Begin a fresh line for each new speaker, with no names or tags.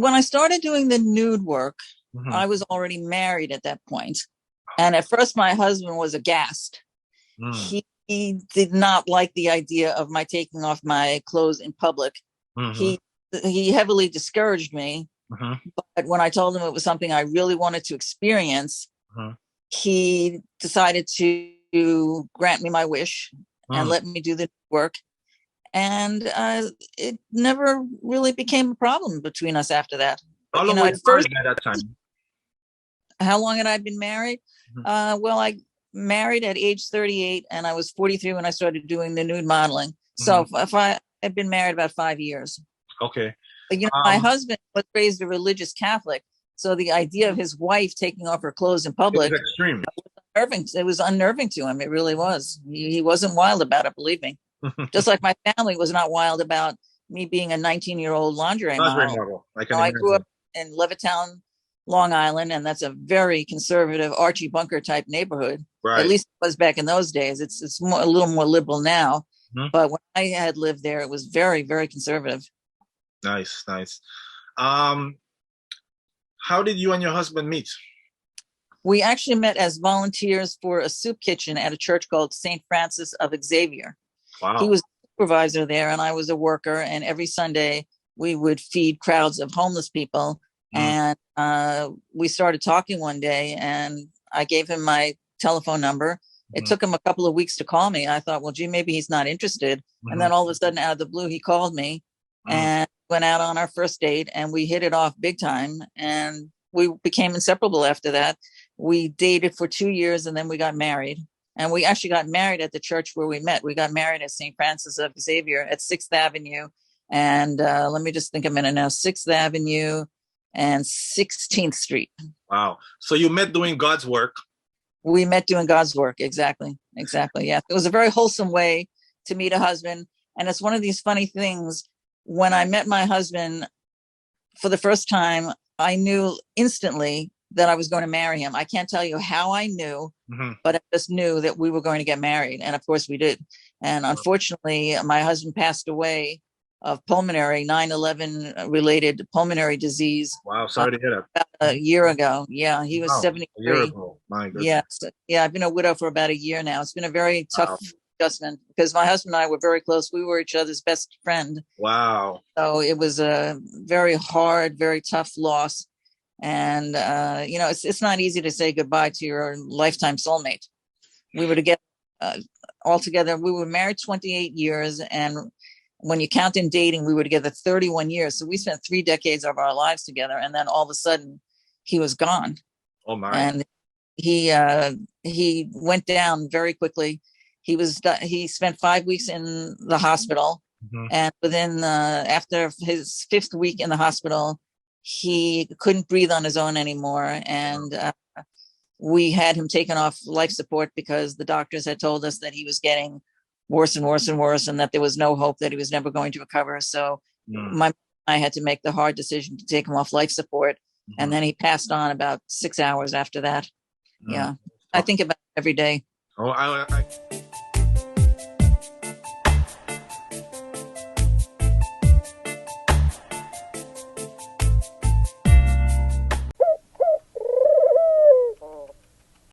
when I started doing the nude work,
Hmm.
I was already married at that point. And at first, my husband was aghast.
Mm.
He did not like the idea of my taking off my clothes in public.
Hmm.
He he heavily discouraged me.
Hmm.
But when I told him it was something I really wanted to experience,
Hmm.
he decided to grant me my wish and
Mm.
let me do the work. And it never really became a problem between us after that.
How
But
long were
at
you
first,
married by that time?
how long had I been married?
Mhm.
Well, I married at age 38 and I was 43 when I started doing the nude modeling. So
Mhm.
if I had been married about 5 years.
Okay.
But, my
Um,
husband was raised a religious Catholic. So the idea of his wife taking off her clothes in
it was
public,
extreme.
it was unnerving to him. It really was. He wasn't wild about it, believe me. Just like my family was not wild about me being a 19-year-old lingerie
Lingerie
model.
model. I can
I grew
imagine.
up in Levittown, Long Island, and that's a very conservative Archie Bunker type neighborhood. At
Right.
least it was back in those days. It's a little more liberal now,
Mhm.
but when I had lived there, it was very, very conservative.
Nice, nice. Um, how did you and your husband meet?
We actually met as volunteers for a soup kitchen at a church called St. Francis of Xavier. He
Wow.
was a supervisor there, and I was a worker. And every Sunday, we would feed crowds of homeless people.
Mm.
And we started talking one day, and I gave him my telephone number. It
Mhm.
took him a couple of weeks to call me. I thought, well, gee, maybe he's not interested. And
Mhm.
then all of a sudden, out of the blue, he called me
Mm.
and went out on our first date, and we hit it off big time. And we became inseparable after that. We dated for 2 years, and then we got married. And we actually got married at the church where we met. We got married at St. Francis of Xavier at 6th Avenue. And let me just think a minute now, 6th Avenue and 16th Street.
Wow. So you met doing God's work.
We met doing God's work. Exactly. Exactly. Yeah. It was a very wholesome way to meet a husband. And it's one of these funny things. When I met my husband for the first time, I knew instantly that I was going to marry him. I can't tell you how I knew,
Mhm.
but I just knew that we were going to get married. And of course we did. And unfortunately, my husband passed away of pulmonary 9/11 related pulmonary disease
Wow.
uh,
Sorry to hear that.
about a year ago. Yeah, he was
Wow. A year
73.
ago. My goodness.
Yes. Yeah, I've been a widow for about a year now. It's been a very tough
Wow.
adjustment because my husband and I were very close. We were each other's best friend.
Wow.
So it was a very hard, very tough loss. And it's not easy to say goodbye to your lifetime soulmate. We were together uh, all together. We were married 28 years, and when you count in dating, we were together 31 years. So we spent 3 decades of our lives together, and then all of a sudden, he was gone,
Oh my.
and he went down very quickly. He spent 5 weeks in the hospital,
Mhm.
and within after his fifth week in the hospital, he couldn't breathe on his own anymore, and we had him taken off life support because the doctors had told us that he was getting worse and worse and worse, and that there was no hope that he was never going to recover. So
Mm.
I had to make the hard decision to take him off life support, and
Mhm.
then he passed on about 6 hours after that.
Mm.
Yeah, I
Tough.
think about it every day.
Oh, I